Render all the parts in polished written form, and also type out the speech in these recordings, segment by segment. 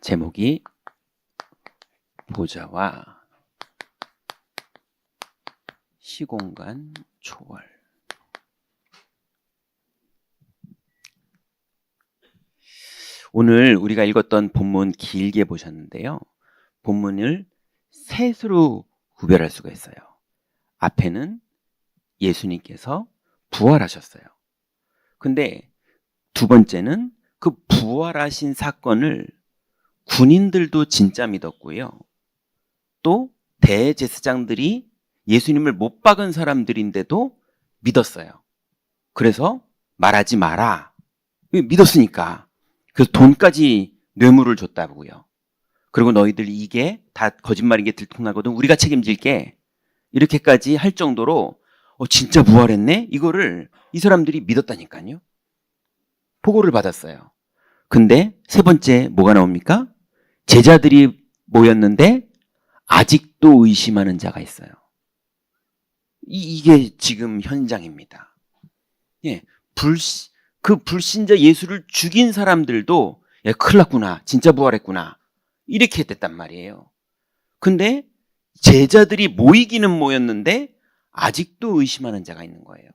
제목이 보좌와 시공간 초월. 오늘 우리가 읽었던 본문 길게 보셨는데요. 본문을 셋으로 구별할 수가 있어요. 앞에는 예수님께서 부활하셨어요. 근데 두 번째는 그 부활하신 사건을 군인들도 진짜 믿었고요. 또 대제사장들이 예수님을 못 박은 사람들인데도 믿었어요. 그래서 말하지 마라. 믿었으니까. 그래서 돈까지 뇌물을 줬다고요. 그리고 너희들 이게 다 거짓말인 게 들통나거든. 우리가 책임질게. 이렇게까지 할 정도로 진짜 부활했네? 이거를 이 사람들이 믿었다니까요. 보고를 받았어요. 근데 세 번째 뭐가 나옵니까? 제자들이 모였는데 아직도 의심하는 자가 있어요. 이게 지금 현장입니다. 예, 그 불신자 예수를 죽인 사람들도 야, 큰일 났구나. 진짜 부활했구나. 이렇게 됐단 말이에요. 근데 제자들이 모이기는 모였는데 아직도 의심하는 자가 있는 거예요.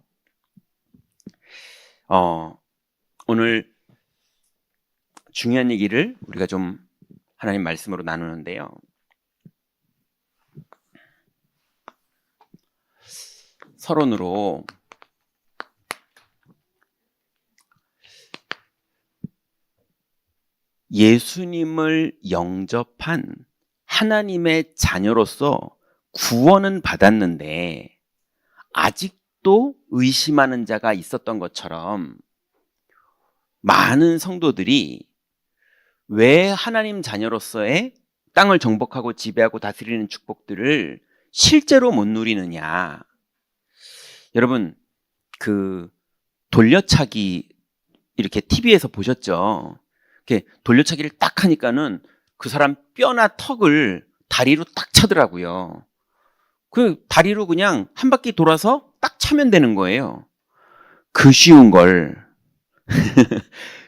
오늘 중요한 얘기를 우리가 좀 하나님 말씀으로 나누는데요. 서론으로 예수님을 영접한 하나님의 자녀로서 구원은 받았는데 아직도 의심하는 자가 있었던 것처럼 많은 성도들이 왜 하나님 자녀로서의 땅을 정복하고 지배하고 다스리는 축복들을 실제로 못 누리느냐. 여러분, 그 돌려차기 이렇게 TV에서 보셨죠? 이렇게 돌려차기를 딱 하니까는 그 사람 뼈나 턱을 다리로 딱 차더라고요. 그 다리로 그냥 한 바퀴 돌아서 딱 차면 되는 거예요. 그 쉬운 걸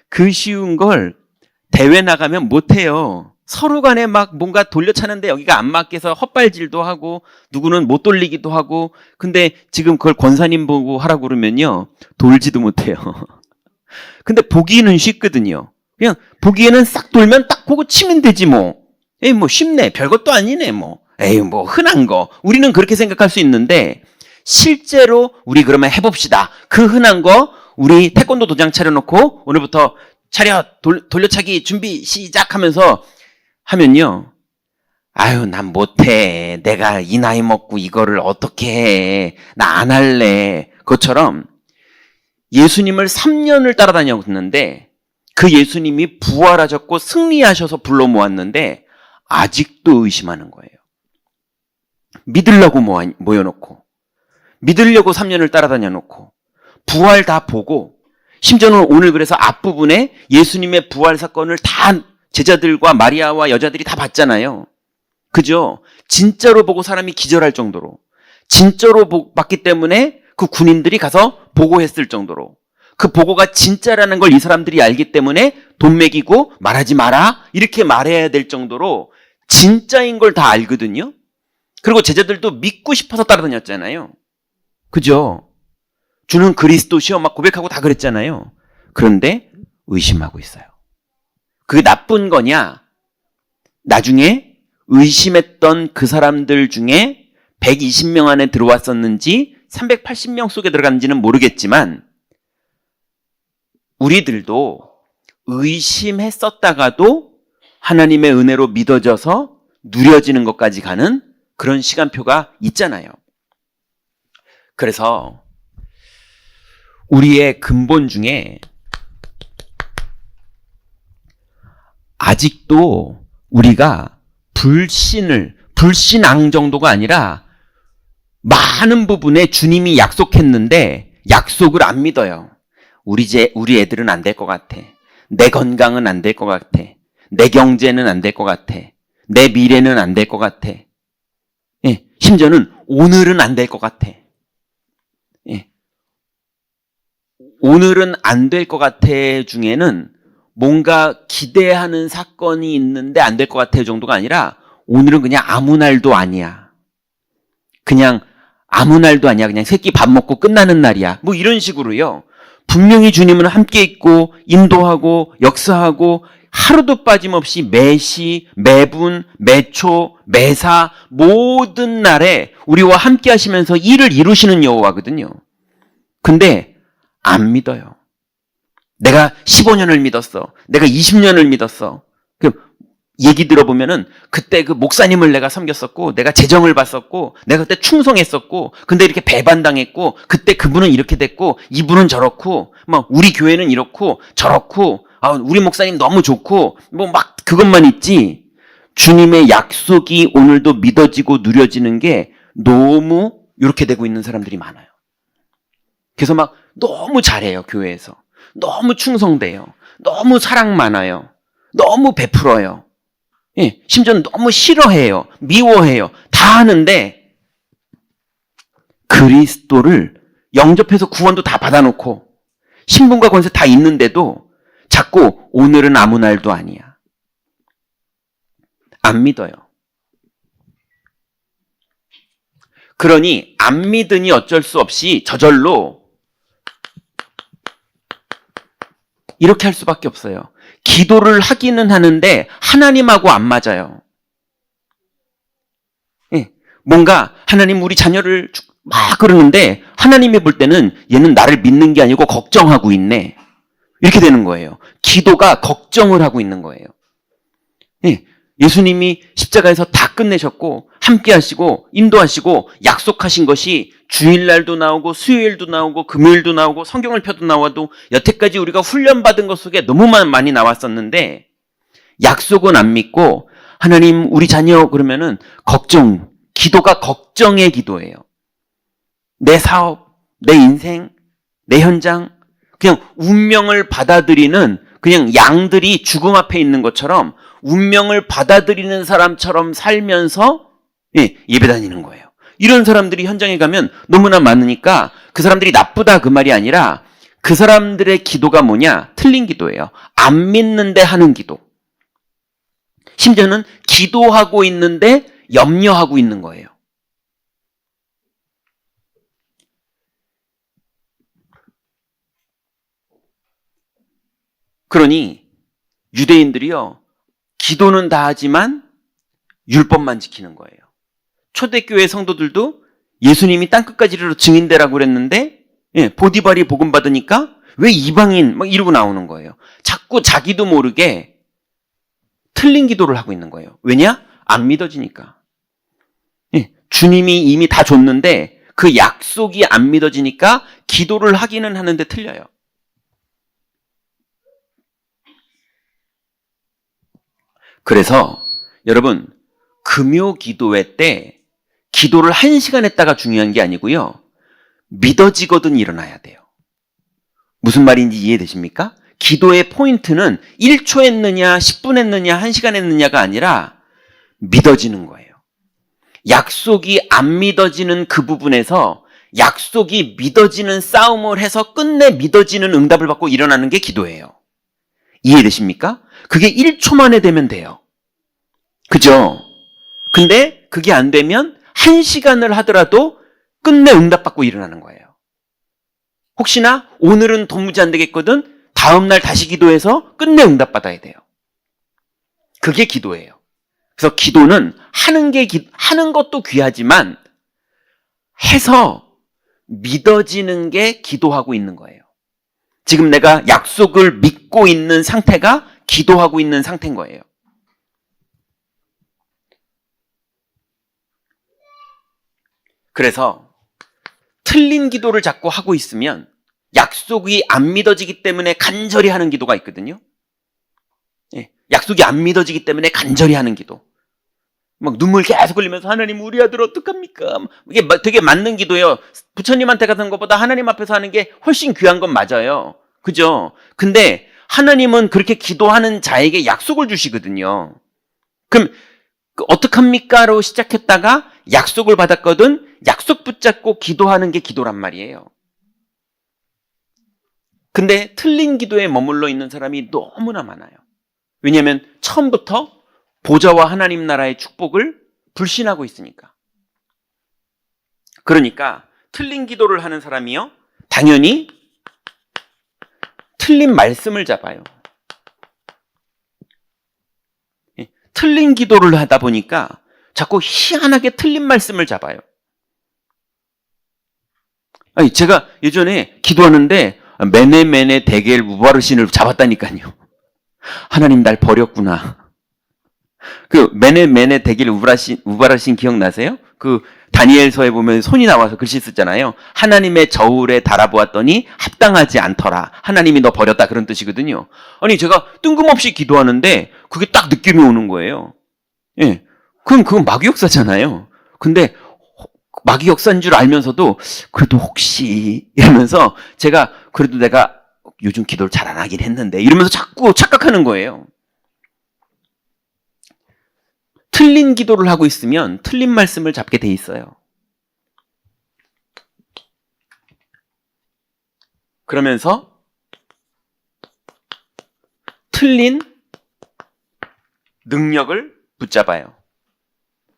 그 쉬운 걸 대회 나가면 못해요. 서로 간에 막 뭔가 돌려차는데 여기가 안 맞게서 헛발질도 하고 누구는 못 돌리기도 하고 근데 지금 그걸 권사님 보고 하라고 그러면요. 돌지도 못해요. 근데 보기는 쉽거든요. 그냥 보기에는 싹 돌면 딱 보고 치면 되지 뭐. 에이 뭐 쉽네. 별것도 아니네 뭐. 에이 뭐 흔한 거. 우리는 그렇게 생각할 수 있는데 실제로 우리 그러면 해봅시다. 그 흔한 거 우리 태권도 도장 차려놓고 오늘부터 차렷 돌려차기 준비 시작하면서 하면요. 아유 난 못해. 내가 이 나이 먹고 이거를 어떻게 해. 나 안 할래. 그것처럼 예수님을 3년을 따라다녔는데 그 예수님이 부활하셨고 승리하셔서 불러 모았는데 아직도 의심하는 거예요. 믿으려고 모여놓고 믿으려고 3년을 따라다녀놓고 부활 다 보고 심지어는 오늘 그래서 앞부분에 예수님의 부활 사건을 다 제자들과 마리아와 여자들이 다 봤잖아요. 그죠? 진짜로 보고 사람이 기절할 정도로 진짜로 봤기 때문에 그 군인들이 가서 보고했을 정도로 그 보고가 진짜라는 걸 이 사람들이 알기 때문에 돈 매기고 말하지 마라 이렇게 말해야 될 정도로 진짜인 걸 다 알거든요. 그리고 제자들도 믿고 싶어서 따라다녔잖아요. 그죠? 주는 그리스도시여 막 고백하고 다 그랬잖아요. 그런데 의심하고 있어요. 그게 나쁜 거냐? 나중에 의심했던 그 사람들 중에 120명 안에 들어왔었는지 380명 속에 들어갔는지는 모르겠지만 우리들도 의심했었다가도 하나님의 은혜로 믿어져서 누려지는 것까지 가는 그런 시간표가 있잖아요. 그래서 우리의 근본 중에 아직도 우리가 불신앙 정도가 아니라 많은 부분에 주님이 약속했는데 약속을 안 믿어요. 우리 애들은 안 될 것 같아. 내 건강은 안 될 것 같아. 내 경제는 안 될 것 같아. 내 미래는 안 될 것 같아. 예, 심지어는 오늘은 안 될 것 같아. 예. 오늘은 안 될 것 같아 중에는 뭔가 기대하는 사건이 있는데 안 될 것 같아요 정도가 아니라 오늘은 그냥 아무 날도 아니야. 그냥 아무 날도 아니야. 그냥 새끼 밥 먹고 끝나는 날이야. 뭐 이런 식으로요. 분명히 주님은 함께 있고 인도하고 역사하고 하루도 빠짐없이 매시, 매분, 매초, 매사 모든 날에 우리와 함께 하시면서 일을 이루시는 여호와거든요. 근데 안 믿어요. 내가 15년을 믿었어. 내가 20년을 믿었어. 그 얘기 들어보면은 그때 그 목사님을 내가 섬겼었고 내가 재정을 받았고 내가 그때 충성했었고 근데 이렇게 배반당했고 그때 그분은 이렇게 됐고 이분은 저렇고 뭐 우리 교회는 이렇고 저렇고 우리 목사님 너무 좋고 뭐 막 그것만 있지 주님의 약속이 오늘도 믿어지고 누려지는 게 너무 이렇게 되고 있는 사람들이 많아요. 그래서 막 너무 잘해요. 교회에서 너무 충성돼요. 너무 사랑 많아요. 너무 베풀어요. 예, 심지어는 너무 싫어해요. 미워해요. 다 하는데 그리스도를 영접해서 구원도 다 받아놓고 신분과 권세 다 있는데도 자꾸 오늘은 아무 날도 아니야. 안 믿어요. 그러니 안 믿으니 어쩔 수 없이 저절로 이렇게 할 수밖에 없어요. 기도를 하기는 하는데 하나님하고 안 맞아요. 예, 뭔가 하나님 우리 자녀를 막 그러는데 하나님이 볼 때는 얘는 나를 믿는 게 아니고 걱정하고 있네. 이렇게 되는 거예요. 기도가 걱정을 하고 있는 거예요. 예, 예수님이 십자가에서 다 끝내셨고 함께 하시고 인도하시고 약속하신 것이 주일날도 나오고 수요일도 나오고 금요일도 나오고 성경을 펴도 나와도 여태까지 우리가 훈련받은 것 속에 너무 많이 나왔었는데 약속은 안 믿고 하나님 우리 자녀 그러면은 걱정, 기도가 걱정의 기도예요. 내 사업, 내 인생, 내 현장 그냥 운명을 받아들이는 그냥 양들이 죽음 앞에 있는 것처럼 운명을 받아들이는 사람처럼 살면서 예배 다니는 거예요. 이런 사람들이 현장에 가면 너무나 많으니까 그 사람들이 나쁘다 그 말이 아니라 그 사람들의 기도가 뭐냐? 틀린 기도예요. 안 믿는데 하는 기도. 심지어는 기도하고 있는데 염려하고 있는 거예요. 그러니 유대인들이요. 기도는 다 하지만 율법만 지키는 거예요. 초대교회 성도들도 예수님이 땅끝까지 이르러 증인되라고 그랬는데 보디발이 복음 받으니까 왜 이방인 막 이러고 나오는 거예요. 자꾸 자기도 모르게 틀린 기도를 하고 있는 거예요. 왜냐? 안 믿어지니까. 주님이 이미 다 줬는데 그 약속이 안 믿어지니까 기도를 하기는 하는데 틀려요. 그래서 여러분 금요 기도회 때 기도를 1시간 했다가 중요한 게 아니고요. 믿어지거든 일어나야 돼요. 무슨 말인지 이해되십니까? 기도의 포인트는 1초 했느냐, 10분 했느냐, 1시간 했느냐가 아니라 믿어지는 거예요. 약속이 안 믿어지는 그 부분에서 약속이 믿어지는 싸움을 해서 끝내 믿어지는 응답을 받고 일어나는 게 기도예요. 이해되십니까? 그게 1초 만에 되면 돼요. 그죠? 근데 그게 안 되면 1시간을 하더라도 끝내 응답받고 일어나는 거예요. 혹시나 오늘은 도무지 안 되겠거든? 다음날 다시 기도해서 끝내 응답받아야 돼요. 그게 기도예요. 그래서 기도는 하는 것도 귀하지만 해서 믿어지는 게 기도하고 있는 거예요. 지금 내가 약속을 믿고 있는 상태가 기도하고 있는 상태인 거예요. 그래서 틀린 기도를 자꾸 하고 있으면 약속이 안 믿어지기 때문에 간절히 하는 기도가 있거든요. 약속이 안 믿어지기 때문에 간절히 하는 기도. 막 눈물 계속 흘리면서 하나님 우리 아들 어떡합니까? 이게 되게 맞는 기도예요. 부처님한테 가는 것보다 하나님 앞에서 하는 게 훨씬 귀한 건 맞아요. 그죠? 근데 하나님은 그렇게 기도하는 자에게 약속을 주시거든요. 그럼 어떡합니까?로 시작했다가 약속을 받았거든. 약속 붙잡고 기도하는 게 기도란 말이에요. 근데 틀린 기도에 머물러 있는 사람이 너무나 많아요. 왜냐하면 처음부터 보좌와 하나님 나라의 축복을 불신하고 있으니까. 그러니까 틀린 기도를 하는 사람이요, 당연히 틀린 말씀을 잡아요. 틀린 기도를 하다 보니까 자꾸 희한하게 틀린 말씀을 잡아요. 아니, 제가 예전에 기도하는데 메네 데겔 우바르신을 잡았다니까요. 하나님 날 버렸구나. 그 메네 데겔 우바르신 기억나세요? 그 다니엘서에 보면 손이 나와서 글씨 쓰잖아요. 하나님의 저울에 달아보았더니 합당하지 않더라. 하나님이 너 버렸다, 그런 뜻이거든요. 아니, 제가 뜬금없이 기도하는데 그게 딱 느낌이 오는 거예요. 예, 그럼 그건 마귀 역사잖아요. 근데 마귀 역사인 줄 알면서도 그래도 혹시 이러면서 제가 그래도 내가 요즘 기도를 잘 안 하긴 했는데 이러면서 자꾸 착각하는 거예요. 틀린 기도를 하고 있으면 틀린 말씀을 잡게 돼 있어요. 그러면서 틀린 능력을 붙잡아요.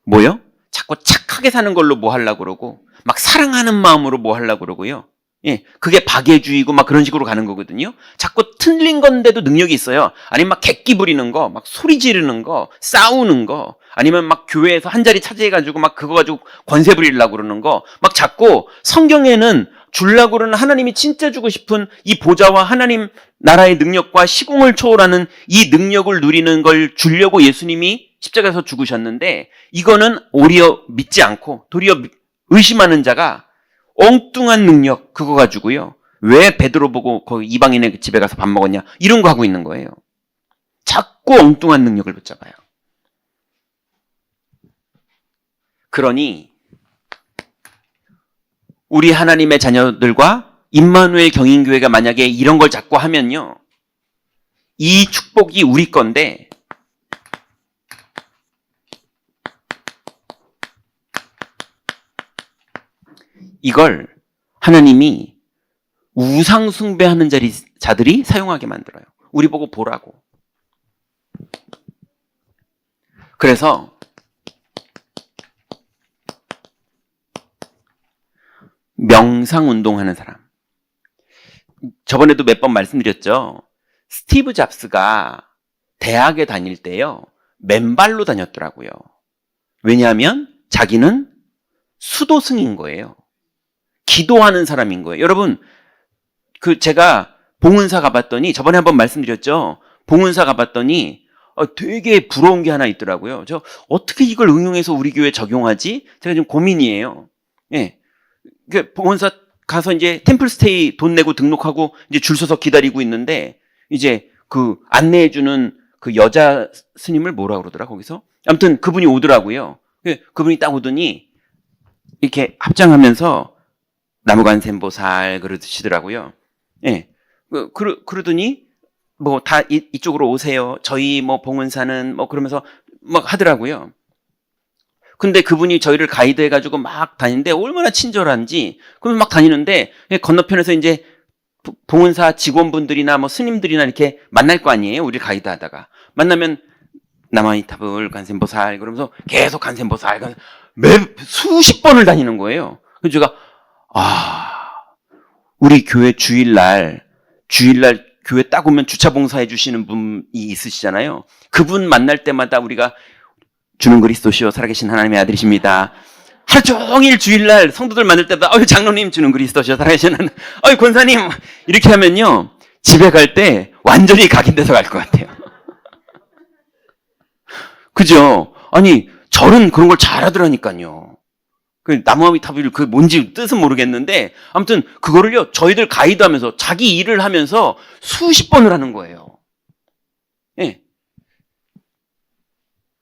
뭐요? 자꾸 착하게 사는 걸로 뭐 하려고 그러고, 막 사랑하는 마음으로 뭐 하려고 그러고요. 예, 그게 박애주의고 막 그런 식으로 가는 거거든요. 자꾸 틀린 건데도 능력이 있어요. 아니면 막 객기 부리는 거, 막 소리 지르는 거, 싸우는 거, 아니면 막 교회에서 한 자리 차지해가지고 막 그거 가지고 권세 부리려고 그러는 거, 막 자꾸 성경에는 주려고 그러는 하나님이 진짜 주고 싶은 이 보좌와 하나님 나라의 능력과 시공을 초월하는 이 능력을 누리는 걸 주려고 예수님이 십자가에서 죽으셨는데, 이거는 오히려 믿지 않고 도리어 의심하는 자가 엉뚱한 능력 그거 가지고요, 왜 베드로 보고 거기 이방인의 집에 가서 밥 먹었냐 이런 거 하고 있는 거예요. 자꾸 엉뚱한 능력을 붙잡아요. 그러니 우리 하나님의 자녀들과 임마누엘 경인교회가 만약에 이런 걸 자꾸 하면요, 이 축복이 우리 건데 이걸 하나님이 우상 숭배하는 자들이 사용하게 만들어요. 우리 보고 보라고. 그래서 명상운동하는 사람, 저번에도 몇 번 말씀드렸죠. 스티브 잡스가 대학에 다닐 때요, 맨발로 다녔더라고요. 왜냐하면 자기는 수도승인 거예요. 기도하는 사람인 거예요. 여러분, 제가 봉은사 가봤더니, 저번에 한번 말씀드렸죠. 봉은사 가봤더니 되게 부러운 게 하나 있더라고요. 저 어떻게 이걸 응용해서 우리 교회에 적용하지? 제가 좀 고민이에요. 예. 봉은사 가서 이제 템플스테이 돈 내고 등록하고 이제 줄 서서 기다리고 있는데, 이제 그 안내해주는 그 여자 스님을 뭐라 그러더라, 거기서? 아무튼 그분이 오더라고요. 그분이 딱 오더니 이렇게 합장하면서 나무관세음보살 그러시더라고요. 예. 그러더니 뭐 다 이쪽으로 오세요. 저희 뭐 봉은사는 뭐 그러면서 막 하더라고요. 근데 그분이 저희를 가이드해가지고 막 다니는데 얼마나 친절한지. 그러면 막 다니는데 건너편에서 이제 봉은사 직원분들이나 뭐 스님들이나 이렇게 만날 거 아니에요. 우리 가이드 하다가 만나면 나마이타불 관세음보살 그러면서 계속 관세음보살 수십 번을 다니는 거예요. 그래서 제가 우리 교회 주일날 교회 딱 오면 주차 봉사해 주시는 분이 있으시잖아요. 그분 만날 때마다 우리가 주는 그리스도시요 살아계신 하나님의 아들이십니다. 하루 종일 주일날 성도들 만날 때마다 장로님 주는 그리스도시요 살아계신 하나님, 권사님 이렇게 하면요, 집에 갈 때 완전히 각인돼서 갈 것 같아요. 그죠? 아니, 절은 그런 걸 잘하더라니까요. 그 나무아미타불 그 뭔지 뜻은 모르겠는데 아무튼 그거를요, 저희들 가이드하면서 자기 일을 하면서 수십 번을 하는 거예요. 예.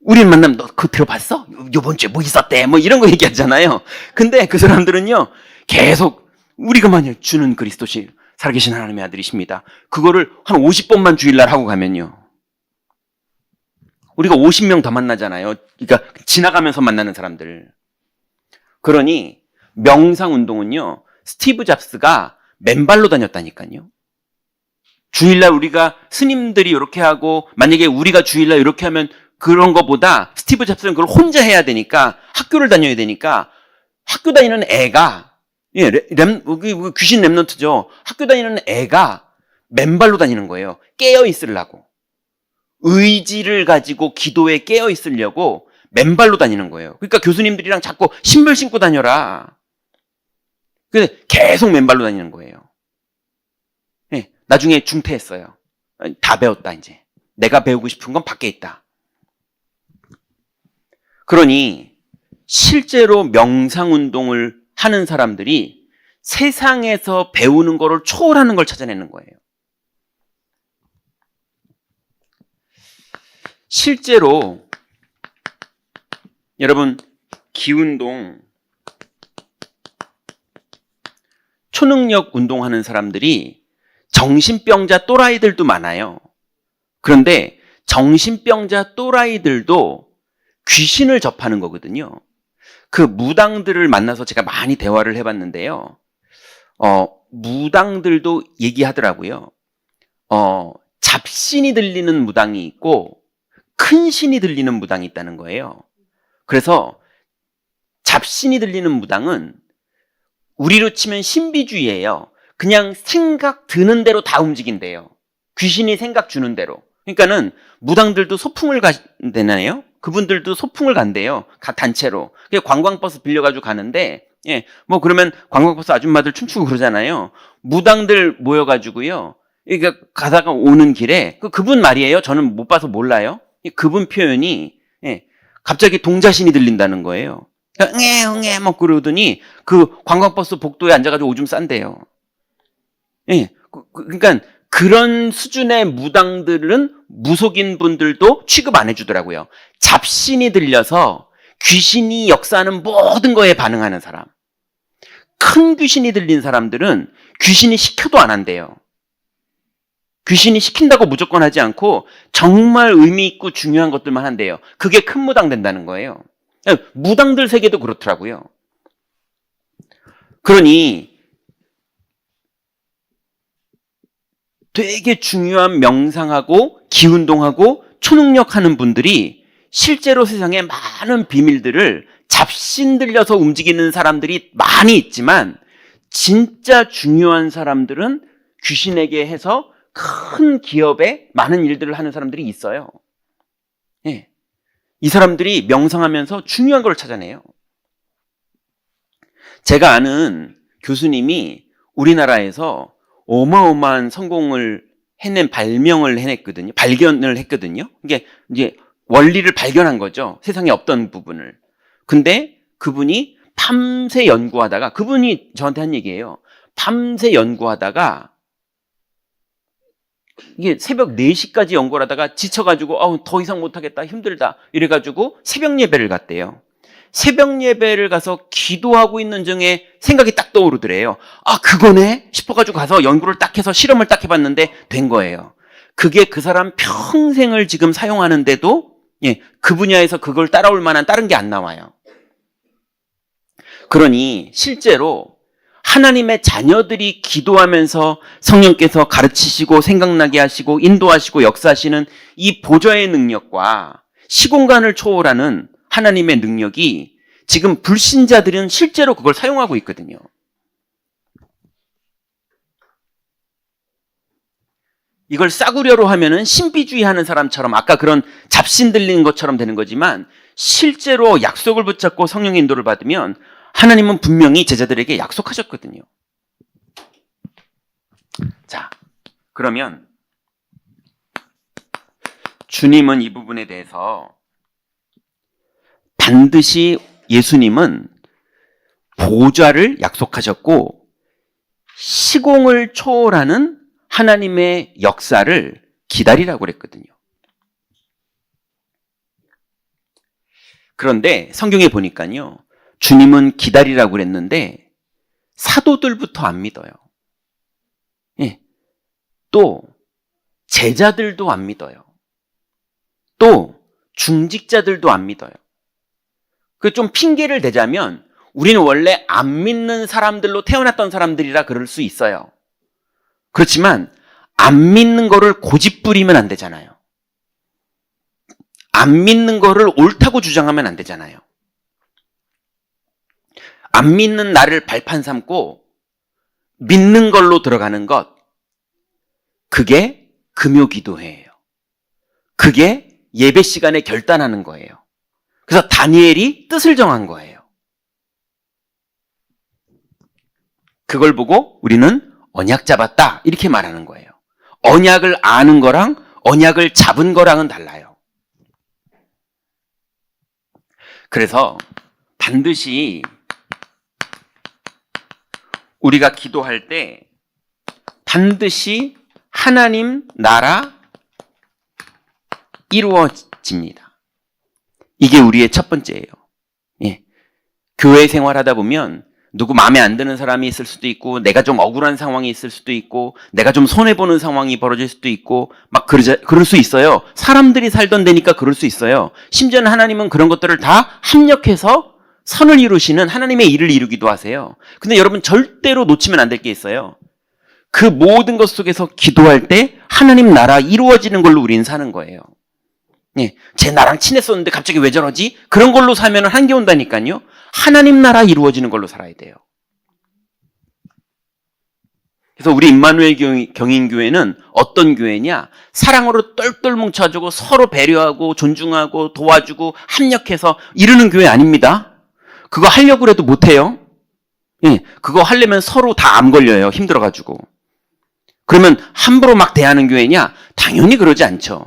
우린 만나면 너 그거 들어봤어? 요번 주에 뭐 있었대? 뭐 이런 거 얘기하잖아요. 근데 그 사람들은요, 계속 우리가 만약 주는 그리스도시 살아계신 하나님의 아들이십니다. 그거를 한 50번만 주일날 하고 가면요, 우리가 50명 더 만나잖아요. 그러니까 지나가면서 만나는 사람들. 그러니 명상 운동은요, 스티브 잡스가 맨발로 다녔다니까요. 주일날 우리가 스님들이 이렇게 하고 만약에 우리가 주일날 이렇게 하면 그런 거보다 스티브 잡스는 그걸 혼자 해야 되니까 학교를 다녀야 되니까 학교 다니는 애가 귀신 랩런트죠. 학교 다니는 애가 맨발로 다니는 거예요. 깨어 있으려고. 의지를 가지고 기도에 깨어 있으려고 맨발로 다니는 거예요. 그러니까 교수님들이랑 자꾸 신발 신고 다녀라. 근데 계속 맨발로 다니는 거예요. 네, 나중에 중퇴했어요. 다 배웠다 이제. 내가 배우고 싶은 건 밖에 있다. 그러니 실제로 명상운동을 하는 사람들이 세상에서 배우는 거를 초월하는 걸 찾아내는 거예요. 실제로 여러분 기운동, 초능력 운동하는 사람들이 정신병자 또라이들도 많아요. 그런데 정신병자 또라이들도 귀신을 접하는 거거든요. 그 무당들을 만나서 제가 많이 대화를 해봤는데요. 무당들도 얘기하더라고요. 잡신이 들리는 무당이 있고 큰 신이 들리는 무당이 있다는 거예요. 그래서 잡신이 들리는 무당은 우리로 치면 신비주의예요. 그냥 생각 드는 대로 다 움직인대요. 귀신이 생각 주는 대로. 그러니까는 무당들도 소풍을 가잖아요. 그분들도 소풍을 간대요. 단체로. 관광버스 빌려가지고 가는데, 뭐 그러면 관광버스 아줌마들 춤추고 그러잖아요. 무당들 모여가지고요. 그러니까 가다가 오는 길에 그분 말이에요. 저는 못 봐서 몰라요. 그분 표현이 갑자기 동자신이 들린다는 거예요. 응애 막 그러더니 그 관광버스 복도에 앉아가지고 오줌 싼대요. 그러니까 그런 수준의 무당들은 무속인 분들도 취급 안 해주더라고요. 잡신이 들려서 귀신이 역사하는 모든 거에 반응하는 사람. 큰 귀신이 들린 사람들은 귀신이 시켜도 안 한대요. 귀신이 시킨다고 무조건 하지 않고 정말 의미 있고 중요한 것들만 한대요. 그게 큰 무당 된다는 거예요. 무당들 세계도 그렇더라고요. 그러니 되게 중요한 명상하고 기운동하고 초능력하는 분들이 실제로 세상에 많은 비밀들을 잡신 들려서 움직이는 사람들이 많이 있지만 진짜 중요한 사람들은 귀신에게 해서 큰 기업에 많은 일들을 하는 사람들이 있어요. 이 사람들이 명상하면서 중요한 걸 찾아내요. 제가 아는 교수님이 우리나라에서 어마어마한 성공을 발견을 했거든요. 이게 이제 원리를 발견한 거죠. 세상에 없던 부분을. 근데 그분이 밤새 연구하다가, 그분이 저한테 한 얘기예요. 밤새 연구하다가 이게 새벽 4시까지 연구를 하다가 지쳐가지고 더 이상 못하겠다, 힘들다 이래가지고 새벽 예배를 갔대요. 새벽 예배를 가서 기도하고 있는 중에 생각이 딱 떠오르더래요. 그거네 싶어가지고 가서 연구를 딱 해서 실험을 딱 해봤는데 된 거예요. 그게 그 사람 평생을 지금 사용하는데도 그 분야에서 그걸 따라올 만한 다른 게 안 나와요. 그러니 실제로 하나님의 자녀들이 기도하면서 성령께서 가르치시고 생각나게 하시고 인도하시고 역사하시는 이 보좌의 능력과 시공간을 초월하는 하나님의 능력이 지금 불신자들은 실제로 그걸 사용하고 있거든요. 이걸 싸구려로 하면은 신비주의 하는 사람처럼 아까 그런 잡신 들리는 것처럼 되는 거지만 실제로 약속을 붙잡고 성령의 인도를 받으면 하나님은 분명히 제자들에게 약속하셨거든요. 자, 그러면 주님은 이 부분에 대해서 반드시 예수님은 보좌를 약속하셨고 시공을 초월하는 하나님의 역사를 기다리라고 그랬거든요. 그런데 성경에 보니까요, 주님은 기다리라고 그랬는데 사도들부터 안 믿어요. 또 제자들도 안 믿어요. 또 중직자들도 안 믿어요. 그 좀 핑계를 대자면 우리는 원래 안 믿는 사람들로 태어났던 사람들이라 그럴 수 있어요. 그렇지만 안 믿는 거를 고집부리면 안 되잖아요. 안 믿는 거를 옳다고 주장하면 안 되잖아요. 안 믿는 나를 발판 삼고 믿는 걸로 들어가는 것, 그게 금요기도회예요. 그게 예배 시간에 결단하는 거예요. 그래서 다니엘이 뜻을 정한 거예요. 그걸 보고 우리는 언약 잡았다 이렇게 말하는 거예요. 언약을 아는 거랑 언약을 잡은 거랑은 달라요. 그래서 반드시 우리가 기도할 때 반드시 하나님 나라 이루어집니다. 이게 우리의 첫 번째예요. 예. 교회 생활하다 보면 누구 마음에 안 드는 사람이 있을 수도 있고, 내가 좀 억울한 상황이 있을 수도 있고, 내가 좀 손해보는 상황이 벌어질 수도 있고, 막 그럴 수 있어요. 사람들이 살던 데니까 그럴 수 있어요. 심지어는 하나님은 그런 것들을 다 합력해서 선을 이루시는 하나님의 일을 이루기도 하세요. 근데 여러분 절대로 놓치면 안 될 게 있어요. 그 모든 것 속에서 기도할 때 하나님 나라 이루어지는 걸로 우리는 사는 거예요. 예, 쟤 나랑 친했었는데 갑자기 왜 저러지? 그런 걸로 살면 한계 온다니까요. 하나님 나라 이루어지는 걸로 살아야 돼요. 그래서 우리 임마누엘 경인교회는 어떤 교회냐? 사랑으로 똘똘 뭉쳐주고 서로 배려하고 존중하고 도와주고 합력해서 이루는 교회 아닙니다. 그거 하려고 해도 못해요. 예, 그거 하려면 서로 다 암 걸려요. 힘들어가지고. 그러면 함부로 막 대하는 교회냐? 당연히 그러지 않죠.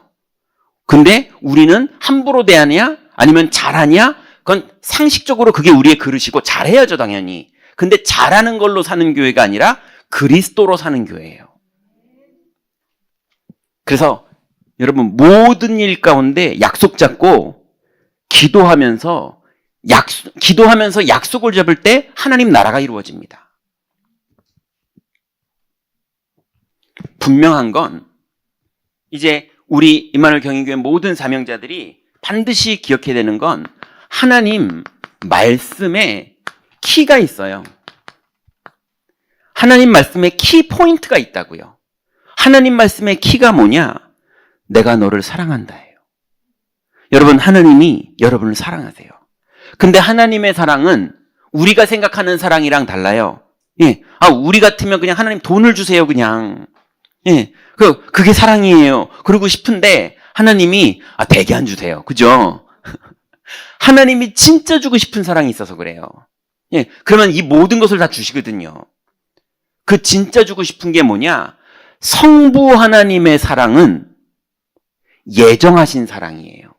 근데 우리는 함부로 대하냐? 아니면 잘하냐? 그건 상식적으로 그게 우리의 그릇이고 잘해야죠, 당연히. 근데 잘하는 걸로 사는 교회가 아니라 그리스도로 사는 교회예요. 그래서 여러분 모든 일 가운데 약속 잡고 기도하면서 약속을 잡을 때 하나님 나라가 이루어집니다. 분명한 건 이제 우리 임마누엘 경인교회 모든 사명자들이 반드시 기억해야 되는 건 하나님 말씀에 키가 있어요. 하나님 말씀에 키 포인트가 있다고요. 하나님 말씀의 키가 뭐냐? 내가 너를 사랑한다예요. 여러분 하나님이 여러분을 사랑하세요. 근데 하나님의 사랑은 우리가 생각하는 사랑이랑 달라요. 예, 우리 같으면 그냥 하나님 돈을 주세요 그냥. 예, 그게 사랑이에요. 그러고 싶은데 하나님이 되게 안 주세요. 그죠? 하나님이 진짜 주고 싶은 사랑이 있어서 그래요. 예, 그러면 이 모든 것을 다 주시거든요. 그 진짜 주고 싶은 게 뭐냐? 성부 하나님의 사랑은 예정하신 사랑이에요.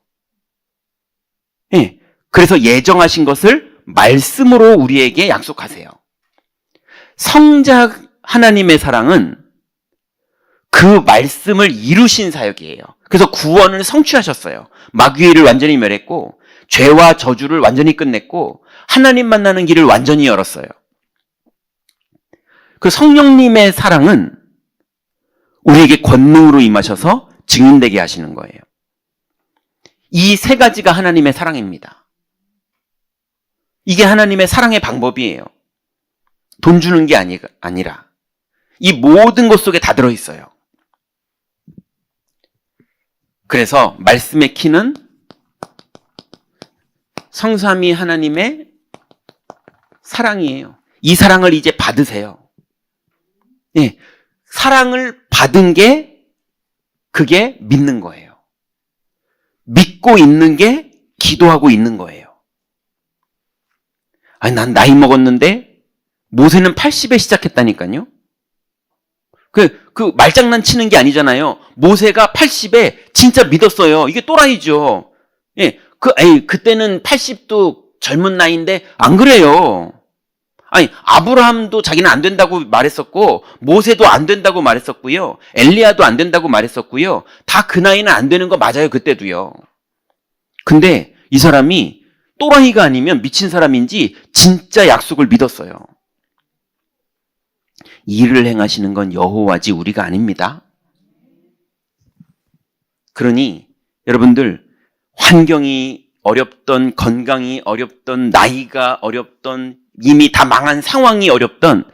예, 그래서 예정하신 것을 말씀으로 우리에게 약속하세요. 성자 하나님의 사랑은 그 말씀을 이루신 사역이에요. 그래서 구원을 성취하셨어요. 마귀를 완전히 멸했고 죄와 저주를 완전히 끝냈고 하나님 만나는 길을 완전히 열었어요. 그 성령님의 사랑은 우리에게 권능으로 임하셔서 증인되게 하시는 거예요. 이 세 가지가 하나님의 사랑입니다. 이게 하나님의 사랑의 방법이에요. 돈 주는 게 아니라 이 모든 것 속에 다 들어있어요. 그래서 말씀의 키는 성삼위 하나님의 사랑이에요. 이 사랑을 이제 받으세요. 예, 사랑을 받은 게 그게 믿는 거예요. 믿고 있는 게 기도하고 있는 거예요. 난 나이 먹었는데 모세는 80에 시작했다니까요. 그 말장난 치는 게 아니잖아요. 모세가 80에 진짜 믿었어요. 이게 또라이죠. 예, 그때는 80도 젊은 나이인데 안 그래요. 아브라함도 자기는 안 된다고 말했었고, 모세도 안 된다고 말했었고요. 엘리야도 안 된다고 말했었고요. 다 그 나이는 안 되는 거 맞아요, 그때도요. 근데 이 사람이 또라이가 아니면 미친 사람인지 진짜 약속을 믿었어요. 일을 행하시는 건 여호와지 우리가 아닙니다. 그러니 여러분들 환경이 어렵던, 건강이 어렵던, 나이가 어렵던, 이미 다 망한 상황이 어렵던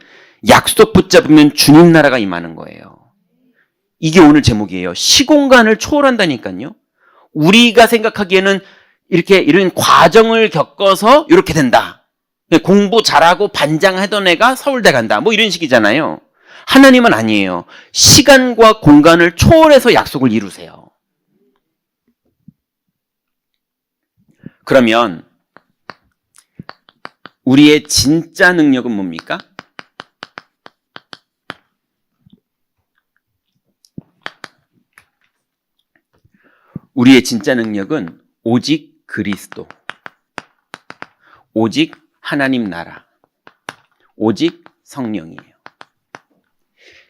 약속 붙잡으면 주님 나라가 임하는 거예요. 이게 오늘 제목이에요. 시공간을 초월한다니까요. 우리가 생각하기에는 이렇게 이런 과정을 겪어서 이렇게 된다. 공부 잘하고 반장하던 애가 서울대 간다. 뭐 이런 식이잖아요. 하나님은 아니에요. 시간과 공간을 초월해서 약속을 이루세요. 그러면 우리의 진짜 능력은 뭡니까? 우리의 진짜 능력은 오직 그리스도, 오직 하나님 나라, 오직 성령이에요.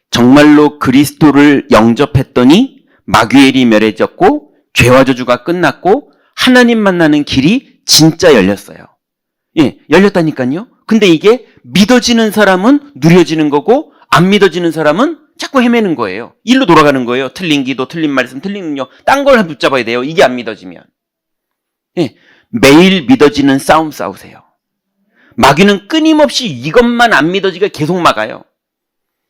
정말로 그리스도를 영접했더니 마귀엘이 멸해졌고 죄와 저주가 끝났고 하나님 만나는 길이 진짜 열렸어요. 예, 열렸다니까요. 근데 이게 믿어지는 사람은 누려지는 거고 안 믿어지는 사람은 자꾸 헤매는 거예요. 일로 돌아가는 거예요. 틀린 기도, 틀린 말씀, 틀린 능력. 딴 걸 붙잡아야 돼요. 이게 안 믿어지면. 예, 매일 믿어지는 싸움 싸우세요. 마귀는 끊임없이 이것만 안 믿어지게 계속 막아요.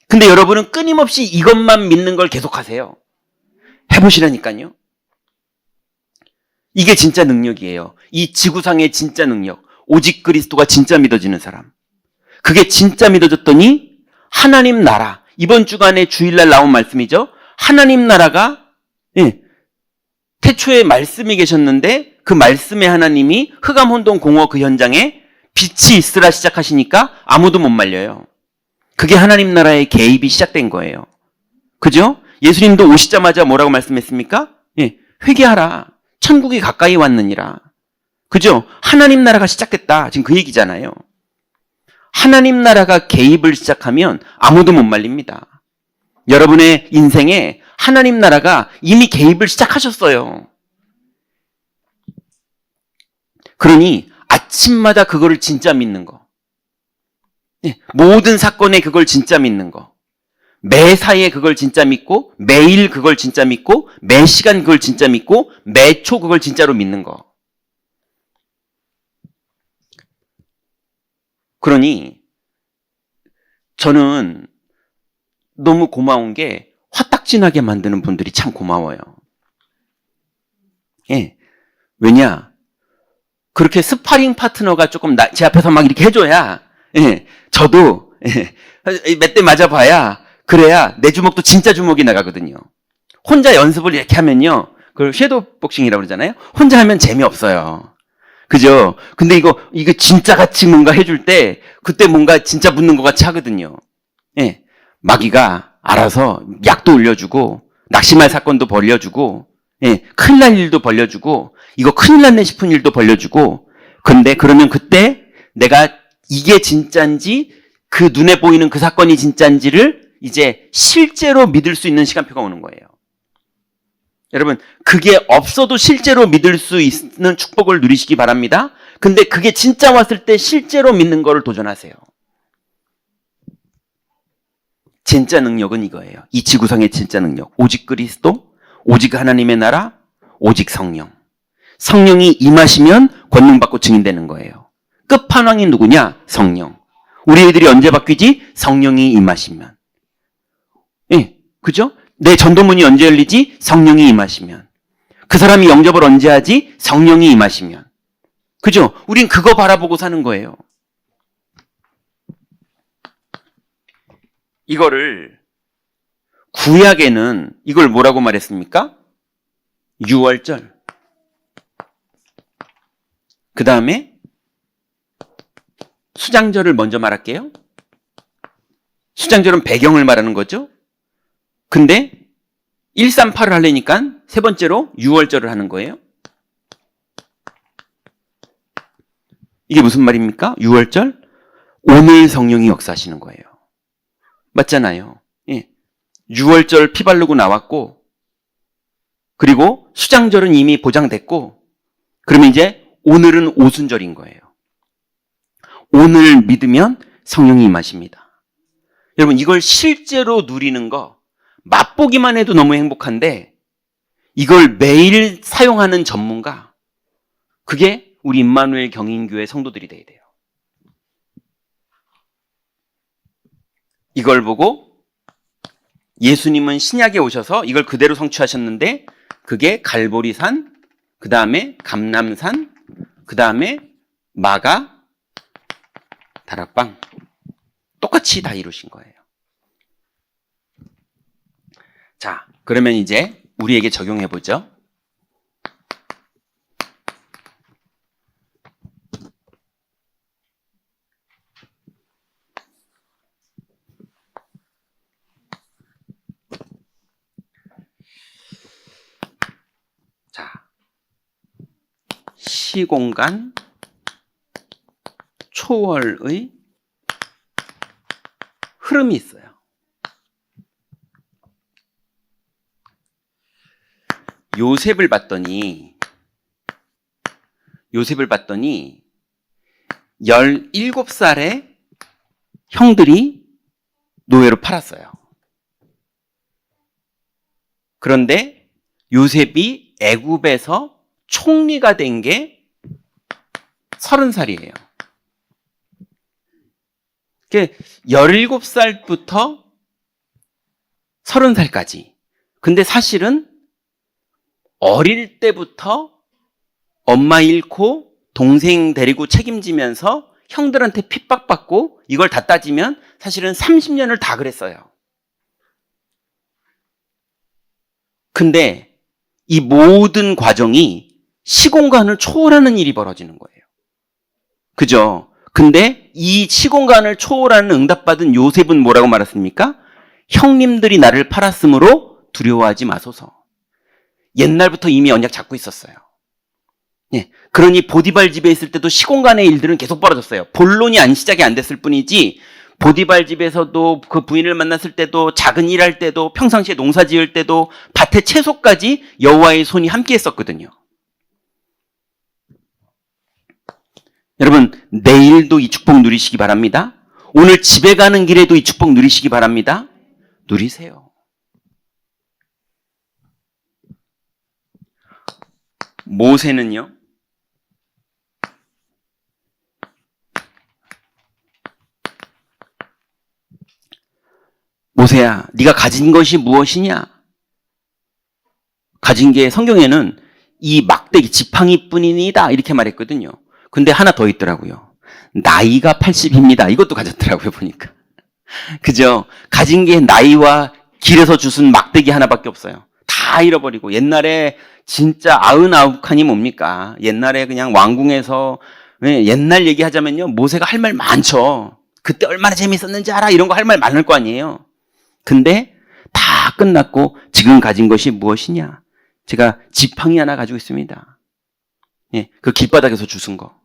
근데 여러분은 끊임없이 이것만 믿는 걸 계속하세요. 해보시라니까요. 이게 진짜 능력이에요. 이 지구상의 진짜 능력. 오직 그리스도가 진짜 믿어지는 사람. 그게 진짜 믿어졌더니 하나님 나라. 이번 주간에 주일날 나온 말씀이죠. 하나님 나라가 태초에 말씀이 계셨는데 그 말씀의 하나님이 흑암혼돈 공허 그 현장에 빛이 있으라 시작하시니까 아무도 못 말려요. 그게 하나님 나라의 개입이 시작된 거예요. 그죠? 예수님도 오시자마자 뭐라고 말씀했습니까? 회개하라. 천국이 가까이 왔느니라. 그죠? 하나님 나라가 시작됐다. 지금 그 얘기잖아요. 하나님 나라가 개입을 시작하면 아무도 못 말립니다. 여러분의 인생에 하나님 나라가 이미 개입을 시작하셨어요. 그러니 아침마다 그거를 진짜 믿는 거. 모든 사건에 그걸 진짜 믿는 거. 매사에 그걸 진짜 믿고 매일 그걸 진짜 믿고 매 시간 그걸 진짜 믿고 매 초 그걸 진짜로 믿는 거. 그러니 저는 너무 고마운 게 화딱지나게 만드는 분들이 참 고마워요. 예. 왜냐? 그렇게 스파링 파트너가 조금 제 앞에서 막 이렇게 해줘야 저도 몇 대 맞아봐야 그래야 내 주먹도 진짜 주먹이 나가거든요. 혼자 연습을 이렇게 하면요. 그걸 섀도우 복싱이라고 그러잖아요. 혼자 하면 재미없어요. 그죠? 근데 이거 진짜 같이 뭔가 해줄 때 그때 뭔가 진짜 붙는 것 같이 하거든요. 예. 마귀가 알아서 약도 올려주고 낙심할 사건도 벌려주고 큰일 날 일도 벌려주고 이거 큰일 났네 싶은 일도 벌려주고 근데 그러면 그때 내가 이게 진짜인지 그 눈에 보이는 그 사건이 진짜인지를 이제 실제로 믿을 수 있는 시간표가 오는 거예요. 여러분 그게 없어도 실제로 믿을 수 있는 축복을 누리시기 바랍니다. 근데 그게 진짜 왔을 때 실제로 믿는 거를 도전하세요. 진짜 능력은 이거예요. 이 지구상의 진짜 능력. 오직 그리스도, 오직 하나님의 나라, 오직 성령. 성령이 임하시면 권능받고 증인되는 거예요. 끝판왕이 누구냐? 성령. 우리 애들이 언제 바뀌지? 성령이 임하시면. 그죠? 내 전도문이 언제 열리지? 성령이 임하시면. 그 사람이 영접을 언제 하지? 성령이 임하시면. 그죠? 우린 그거 바라보고 사는 거예요. 이거를 구약에는 이걸 뭐라고 말했습니까? 유월절. 그 다음에 수장절을 먼저 말할게요. 수장절은 배경을 말하는 거죠. 근데 138을 하려니까 세 번째로 유월절을 하는 거예요. 이게 무슨 말입니까? 유월절? 오늘 성령이 역사하시는 거예요. 맞잖아요. 유월절 피 바르고 나왔고 그리고 수장절은 이미 보장됐고 그러면 이제 오늘은 오순절인 거예요. 오늘 믿으면 성령이 임하십니다. 여러분 이걸 실제로 누리는 거 맛보기만 해도 너무 행복한데 이걸 매일 사용하는 전문가 그게 우리 임마누엘 경인교회 성도들이 돼야 돼요. 이걸 보고 예수님은 신약에 오셔서 이걸 그대로 성취하셨는데 그게 갈보리산, 그 다음에 감람산, 그 다음에 마가 다락방 똑같이 다 이루신 거예요. 자, 그러면 이제 우리에게 적용해 보죠. 자, 시공간 초월의 흐름이 있어요. 요셉을 봤더니 17살에 형들이 노예로 팔았어요. 그런데 요셉이 애굽에서 총리가 된 게 30살이에요. 17살부터 30살까지. 근데 사실은 어릴 때부터 엄마 잃고 동생 데리고 책임지면서 형들한테 핍박받고 이걸 다 따지면 사실은 30년을 다 그랬어요. 근데 이 모든 과정이 시공간을 초월하는 일이 벌어지는 거예요. 그죠? 근데 이 시공간을 초월하는 응답받은 요셉은 뭐라고 말했습니까? 형님들이 나를 팔았으므로 두려워하지 마소서. 옛날부터 이미 언약 잡고 있었어요. 예, 그러니 보디발 집에 있을 때도 시공간의 일들은 계속 벌어졌어요. 본론이 시작이 안 됐을 뿐이지 보디발 집에서도 그 부인을 만났을 때도 작은 일할 때도 평상시에 농사 지을 때도 밭의 채소까지 여호와의 손이 함께 했었거든요. 여러분, 내일도 이 축복 누리시기 바랍니다. 오늘 집에 가는 길에도 이 축복 누리시기 바랍니다. 누리세요. 모세는요, 모세야, 네가 가진 것이 무엇이냐? 가진 게 성경에는 이 막대기 지팡이뿐이니다 이렇게 말했거든요. 근데 하나 더 있더라고요. 나이가 80입니다. 이것도 가졌더라고요, 보니까. 그죠? 가진 게 나이와 길에서 주순 막대기 하나밖에 없어요. 다 잃어버리고. 옛날에 진짜 99칸이 뭡니까? 옛날에 그냥 왕궁에서 옛날 얘기하자면요, 모세가 할 말 많죠. 그때 얼마나 재밌었는지 알아? 이런 거 할 말 많을 거 아니에요. 근데 다 끝났고 지금 가진 것이 무엇이냐? 제가 지팡이 하나 가지고 있습니다. 예, 그 길바닥에서 주운 거.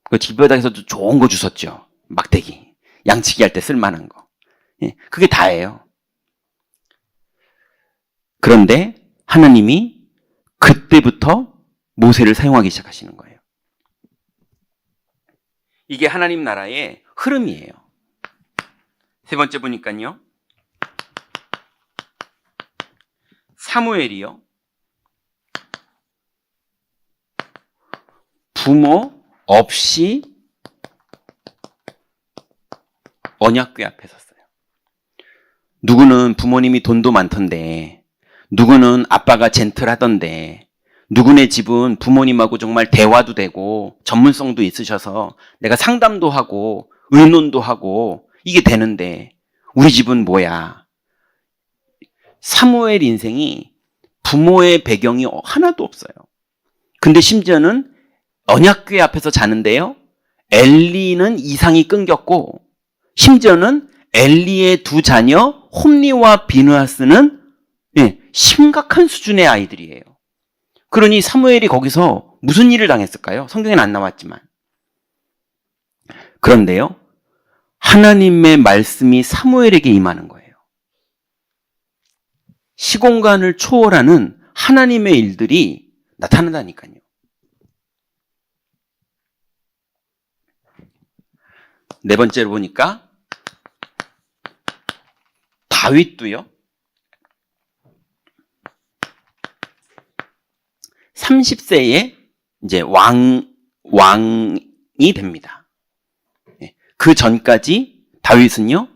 그 길바닥에서 좋은 거 주웠죠. 막대기. 양치기 할 때 쓸만한 거. 예, 그게 다예요. 그런데 하나님이 그때부터 모세를 사용하기 시작하시는 거예요. 이게 하나님 나라의 흐름이에요. 세 번째 보니까요. 사무엘이요. 부모 없이 언약궤 앞에 섰어요. 누구는 부모님이 돈도 많던데, 누구는 아빠가 젠틀하던데, 누구네 집은 부모님하고 정말 대화도 되고 전문성도 있으셔서 내가 상담도 하고 의논도 하고 이게 되는데 우리 집은 뭐야? 사무엘 인생이 부모의 배경이 하나도 없어요. 근데 심지어는 언약궤 앞에서 자는데요, 엘리는 이상이 끊겼고 심지어는 엘리의 두 자녀 홈리와 비느하스는 심각한 수준의 아이들이에요. 그러니 사무엘이 거기서 무슨 일을 당했을까요? 성경에는 안 나왔지만. 그런데요, 하나님의 말씀이 사무엘에게 임하는 거예요. 시공간을 초월하는 하나님의 일들이 나타난다니까요. 네 번째로 보니까 다윗도요, 30세에 이제 왕이 됩니다. 그 전까지 다윗은요,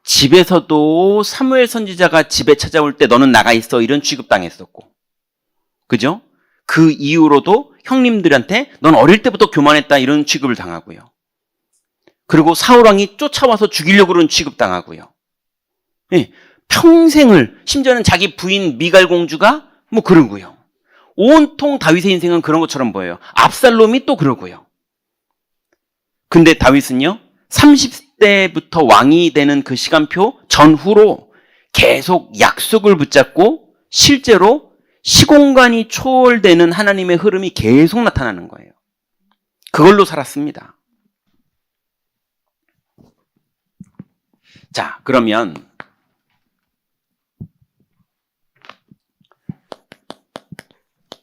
집에서도 사무엘 선지자가 집에 찾아올 때 너는 나가 있어 이런 취급당했었고, 그죠? 그 이후로도 형님들한테 넌 어릴 때부터 교만했다 이런 취급을 당하고요. 그리고 사울왕이 쫓아와서 죽이려고 그런 취급당하고요. 예, 평생을, 심지어는 자기 부인 미갈 공주가 뭐 그러고요. 온통 다윗의 인생은 그런 것처럼 보여요. 압살롬이 또 그러고요. 근데 다윗은요, 30대부터 왕이 되는 그 시간표 전후로 계속 약속을 붙잡고 실제로 시공간이 초월되는 하나님의 흐름이 계속 나타나는 거예요. 그걸로 살았습니다. 자, 그러면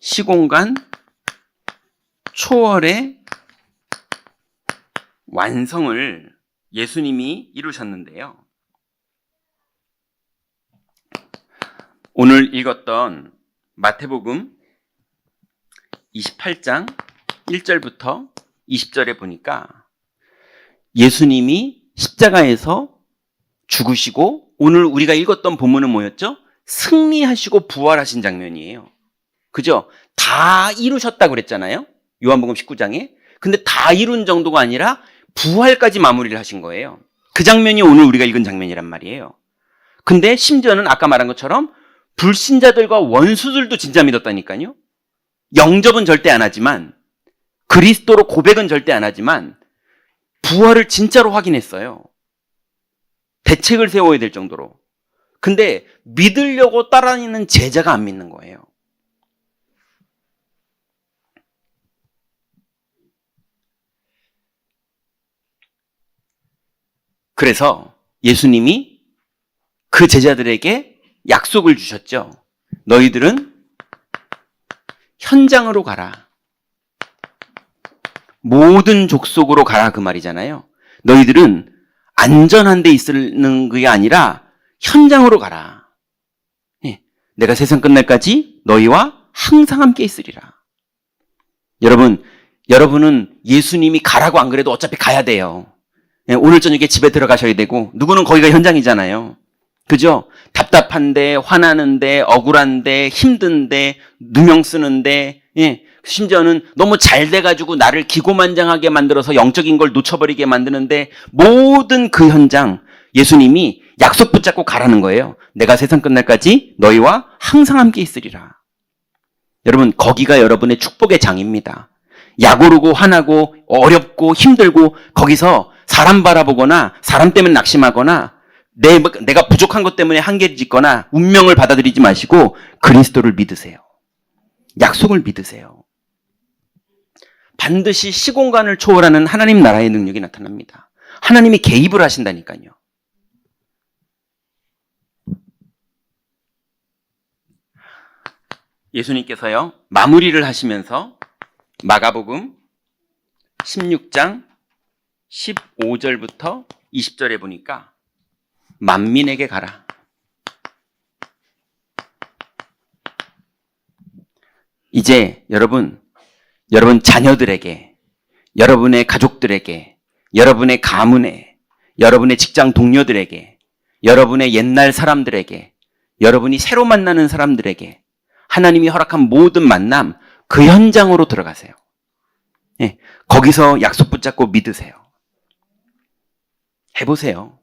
시공간 초월의 완성을 예수님이 이루셨는데요. 오늘 읽었던 마태복음 28장 1절부터 20절에 보니까 예수님이 십자가에서 죽으시고, 오늘 우리가 읽었던 본문은 뭐였죠? 승리하시고 부활하신 장면이에요. 그죠? 다 이루셨다고 그랬잖아요. 요한복음 19장에. 근데 다 이룬 정도가 아니라 부활까지 마무리를 하신 거예요. 그 장면이 오늘 우리가 읽은 장면이란 말이에요. 근데 심지어는 아까 말한 것처럼 불신자들과 원수들도 진짜 믿었다니까요. 영접은 절대 안 하지만, 그리스도로 고백은 절대 안 하지만 부활을 진짜로 확인했어요. 대책을 세워야 될 정도로. 근데 믿으려고 따라다니는 제자가 안 믿는 거예요. 그래서 예수님이 그 제자들에게 약속을 주셨죠. 너희들은 현장으로 가라. 모든 족속으로 가라, 그 말이잖아요. 너희들은 안전한 데 있는 게 아니라 현장으로 가라. 예, 내가 세상 끝날까지 너희와 항상 함께 있으리라. 여러분은 예수님이 가라고 안 그래도 어차피 가야 돼요. 예, 오늘 저녁에 집에 들어가셔야 되고, 누구는 거기가 현장이잖아요. 그죠? 답답한데, 화나는데, 억울한데, 힘든데, 누명 쓰는데, 예, 심지어는 너무 잘 돼가지고 나를 기고만장하게 만들어서 영적인 걸 놓쳐버리게 만드는데, 모든 그 현장, 예수님이 약속 붙잡고 가라는 거예요. 내가 세상 끝날까지 너희와 항상 함께 있으리라. 여러분, 거기가 여러분의 축복의 장입니다. 약오르고 화나고 어렵고 힘들고 거기서 사람 바라보거나 사람 때문에 낙심하거나 내가 부족한 것 때문에 한계를 짓거나 운명을 받아들이지 마시고 그리스도를 믿으세요. 약속을 믿으세요. 반드시 시공간을 초월하는 하나님 나라의 능력이 나타납니다. 하나님이 개입을 하신다니까요. 예수님께서요, 마무리를 하시면서 마가복음 16장 15절부터 20절에 보니까 만민에게 가라. 이제 여러분 자녀들에게, 여러분의 가족들에게, 여러분의 가문에, 여러분의 직장 동료들에게, 여러분의 옛날 사람들에게, 여러분이 새로 만나는 사람들에게 하나님이 허락한 모든 만남, 그 현장으로 들어가세요. 예, 거기서 약속 붙잡고 믿으세요. 해보세요.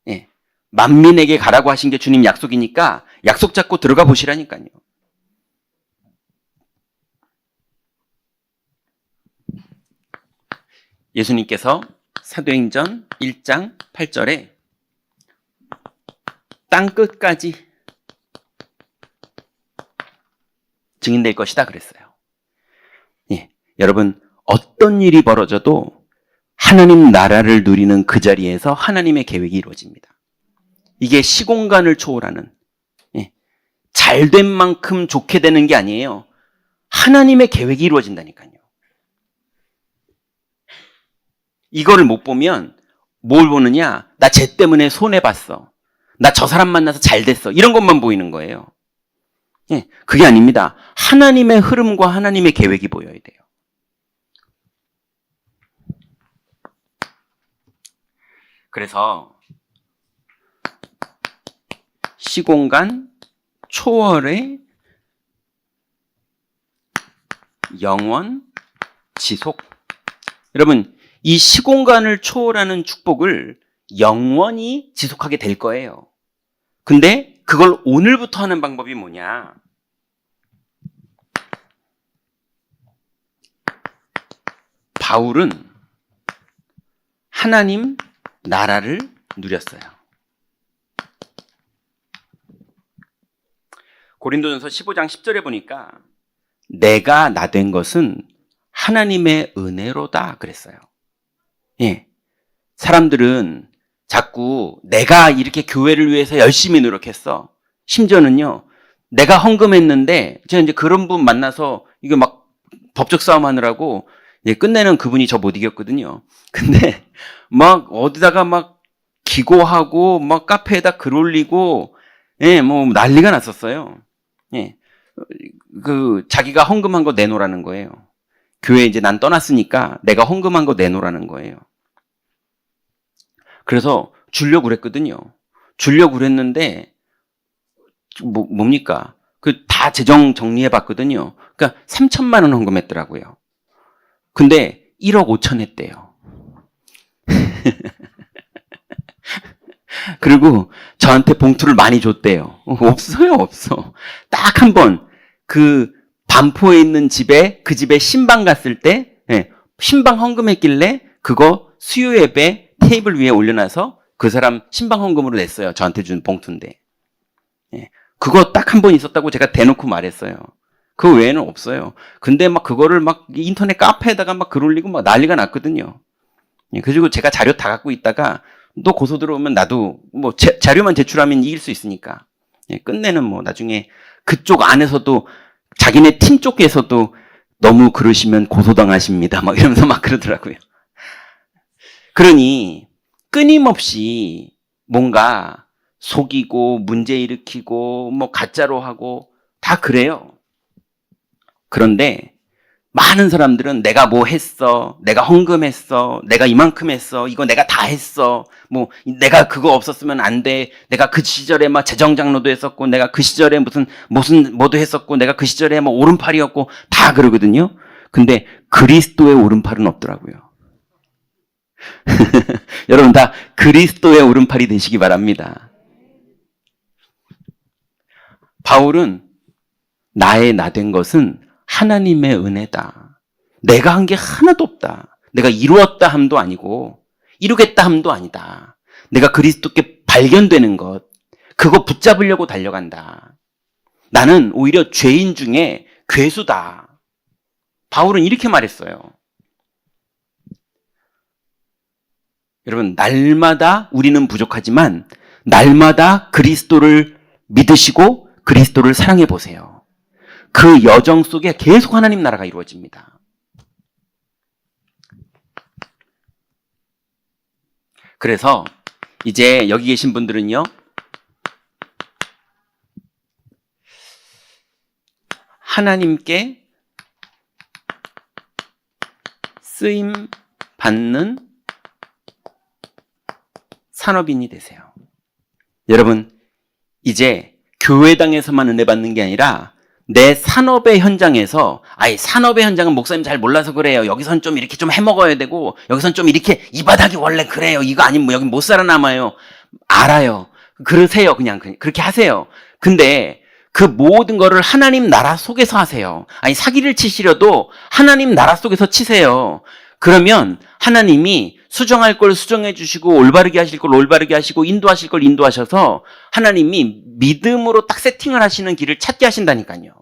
예, 만민에게 가라고 하신 게 주님 약속이니까 약속 잡고 들어가 보시라니까요. 예수님께서 사도행전 1장 8절에 땅 끝까지 증인될 것이다 그랬어요. 예, 여러분, 어떤 일이 벌어져도 하나님 나라를 누리는 그 자리에서 하나님의 계획이 이루어집니다. 이게 시공간을 초월하는, 예, 잘된 만큼 좋게 되는 게 아니에요. 하나님의 계획이 이루어진다니까요. 이거를 못 보면 뭘 보느냐? 나 쟤 때문에 손해봤어. 나 저 사람 만나서 잘 됐어. 이런 것만 보이는 거예요. 예, 그게 아닙니다. 하나님의 흐름과 하나님의 계획이 보여야 돼요. 그래서 시공간 초월의 영원 지속. 여러분, 이 시공간을 초월하는 축복을 영원히 지속하게 될 거예요. 근데 그걸 오늘부터 하는 방법이 뭐냐? 바울은 하나님 나라를 누렸어요. 고린도전서 15장 10절에 보니까 내가 나 된 것은 하나님의 은혜로다 그랬어요. 예. 사람들은 자꾸 내가 이렇게 교회를 위해서 열심히 노력했어. 심지어는요, 내가 헌금했는데, 제가 이제 그런 분 만나서 이게 막 법적 싸움 하느라고 끝내는 그분이 저 못 이겼거든요. 근데 막 어디다가 막 기고하고 막 카페에다 글 올리고, 예, 뭐 난리가 났었어요. 예. 자기가 헌금한 거 내놓으라는 거예요. 교회 이제 난 떠났으니까 내가 헌금한 거 내놓으라는 거예요. 그래서 주려고 그랬거든요. 주려고 그랬는데, 뭡니까? 다 재정 정리해 봤거든요. 그러니까 3천만 원 헌금했더라고요. 근데 1억 5천 했대요. 그리고 저한테 봉투를 많이 줬대요. 없어요, 없어. 딱 한 번, 반포에 있는 집에, 그 집에 신방 갔을 때, 예, 신방 헌금했길래, 그거 수요 예배 테이블 위에 올려놔서 그 사람 신방 헌금으로 냈어요. 저한테 준 봉투인데. 예, 그거 딱 한 번 있었다고 제가 대놓고 말했어요. 그 외에는 없어요. 근데 막 그거를 막 인터넷 카페에다가 막 글 올리고 막 난리가 났거든요. 예, 그리고 제가 자료 다 갖고 있다가 또 고소 들어오면 나도 뭐 자료만 제출하면 이길 수 있으니까. 예, 끝내는 뭐 나중에 그쪽 안에서도 자기네 팀 쪽에서도 너무 그러시면 고소당하십니다. 막 이러면서 막 그러더라고요. 그러니 끊임없이 뭔가 속이고 문제 일으키고 뭐 가짜로 하고 다 그래요. 그런데 많은 사람들은 내가 뭐 했어, 내가 헌금했어, 내가 이만큼 했어, 이거 내가 다 했어, 뭐 내가 그거 없었으면 안 돼, 내가 그 시절에 막 재정장로도 했었고, 내가 그 시절에 무슨 뭐도 했었고, 내가 그 시절에 뭐 오른팔이었고 다 그러거든요. 근데 그리스도의 오른팔은 없더라고요. 여러분 다 그리스도의 오른팔이 되시기 바랍니다. 바울은 나의 나 된 것은 하나님의 은혜다. 내가 한 게 하나도 없다. 내가 이루었다 함도 아니고 이루겠다 함도 아니다. 내가 그리스도께 발견되는 것, 그거 붙잡으려고 달려간다. 나는 오히려 죄인 중에 괴수다. 바울은 이렇게 말했어요. 여러분, 날마다 우리는 부족하지만 날마다 그리스도를 믿으시고 그리스도를 사랑해 보세요. 그 여정 속에 계속 하나님 나라가 이루어집니다. 그래서 이제 여기 계신 분들은요, 하나님께 쓰임 받는 산업인이 되세요. 여러분, 이제 교회당에서만 은혜 받는 게 아니라 내 산업의 현장에서, 산업의 현장은 목사님 잘 몰라서 그래요. 여기선 좀 이렇게 좀 해먹어야 되고, 여기선 좀 이렇게, 이 바닥이 원래 그래요. 이거 아니면 여기 못 살아남아요. 알아요. 그러세요. 그냥 그렇게 하세요. 근데 그 모든 거를 하나님 나라 속에서 하세요. 사기를 치시려도 하나님 나라 속에서 치세요. 그러면 하나님이 수정할 걸 수정해 주시고 올바르게 하실 걸 올바르게 하시고 인도하실 걸 인도하셔서 하나님이 믿음으로 딱 세팅을 하시는 길을 찾게 하신다니까요.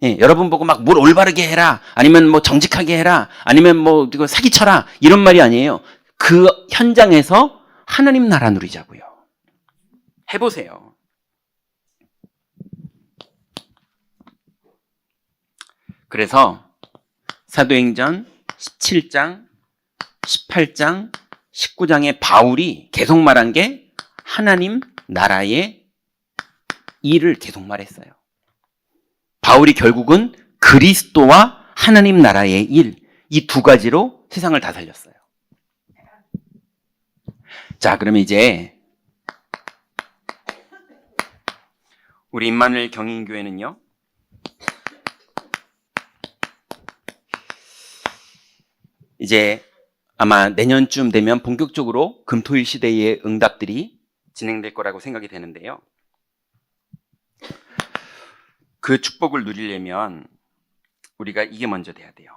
예, 여러분 보고 막 뭘 올바르게 해라, 아니면 뭐 정직하게 해라, 아니면 뭐 이거 사기쳐라, 이런 말이 아니에요. 그 현장에서 하나님 나라 누리자고요. 해보세요. 그래서 사도행전 17장, 18장, 19장에 바울이 계속 말한 게 하나님 나라의 일을 계속 말했어요. 바울이 결국은 그리스도와 하나님 나라의 일, 이 두 가지로 세상을 다 살렸어요. 자, 그러면 이제 우리 임마누엘 경인교회는요, 이제 아마 내년쯤 되면 본격적으로 금토일 시대의 응답들이 진행될 거라고 생각이 되는데요. 그 축복을 누리려면 우리가 이게 먼저 돼야 돼요.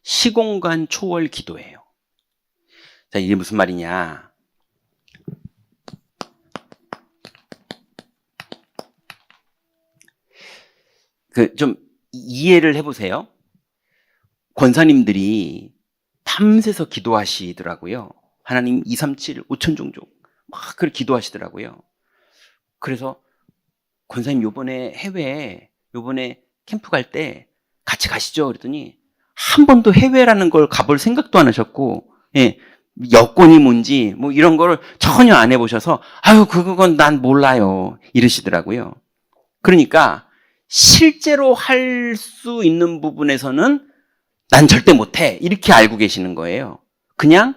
시공간 초월 기도예요. 자, 이게 무슨 말이냐? 좀 이해를 해보세요. 권사님들이 밤새서 기도하시더라고요. 하나님 237, 5천 종족 막 그렇게 기도하시더라고요. 그래서 권사님 요번에 해외에 요번에 캠프 갈 때 같이 가시죠. 그랬더니 한 번도 해외라는 걸 가볼 생각도 안 하셨고, 예, 여권이 뭔지 뭐 이런 거를 전혀 안 해보셔서 아유 그건 난 몰라요 이러시더라고요. 그러니까 실제로 할 수 있는 부분에서는 난 절대 못해 이렇게 알고 계시는 거예요. 그냥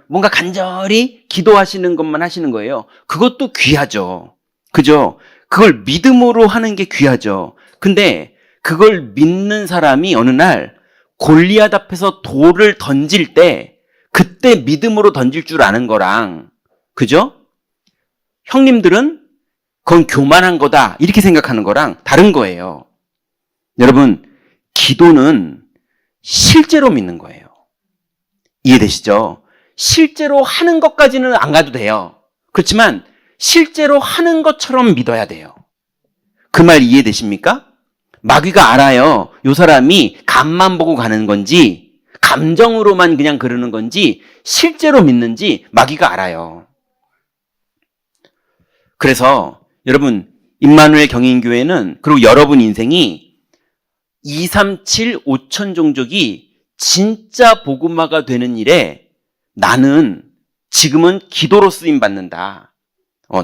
뭔가 간절히 기도하시는 것만 하시는 거예요. 그것도 귀하죠. 그죠? 그걸 믿음으로 하는 게 귀하죠. 근데 그걸 믿는 사람이 어느 날 골리앗 앞에서 돌을 던질 때 그때 믿음으로 던질 줄 아는 거랑, 그죠? 형님들은 그건 교만한 거다 이렇게 생각하는 거랑 다른 거예요. 여러분, 기도는 실제로 믿는 거예요. 이해되시죠? 실제로 하는 것까지는 안 가도 돼요. 그렇지만 실제로 하는 것처럼 믿어야 돼요. 그 말 이해되십니까? 마귀가 알아요. 이 사람이 간만 보고 가는 건지 감정으로만 그냥 그러는 건지 실제로 믿는지 마귀가 알아요. 그래서 여러분, 임마누엘 경인교회는, 그리고 여러분 인생이 237, 5천 종족이 진짜 복음화가 되는 일에 나는 지금은 기도로 쓰임받는다.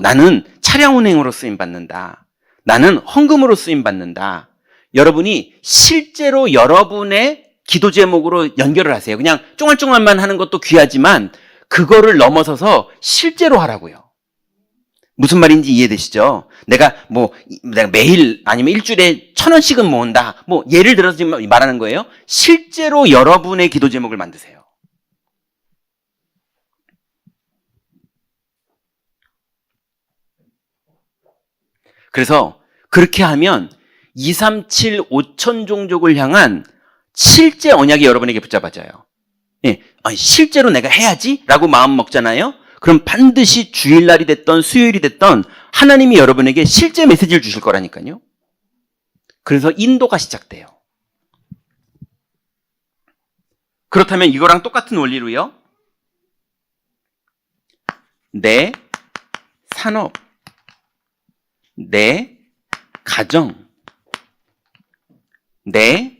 나는 차량 운행으로 쓰임받는다. 나는 헌금으로 쓰임받는다. 여러분이 실제로 여러분의 기도 제목으로 연결을 하세요. 그냥 쫑알쫑알만 하는 것도 귀하지만 그거를 넘어서서 실제로 하라고요. 무슨 말인지 이해되시죠? 내가 매일 아니면 일주일에 1,000원씩은 모은다. 뭐 예를 들어서 지금 말하는 거예요. 실제로 여러분의 기도 제목을 만드세요. 그래서 그렇게 하면 237, 5천 종족을 향한 실제 언약이 여러분에게 붙잡아져요. 예, 실제로 내가 해야지 라고 마음 먹잖아요. 그럼 반드시 주일날이 됐던 수요일이 됐던 하나님이 여러분에게 실제 메시지를 주실 거라니까요. 그래서 인도가 시작돼요. 그렇다면 이거랑 똑같은 원리로요. 내 산업, 내 가정, 내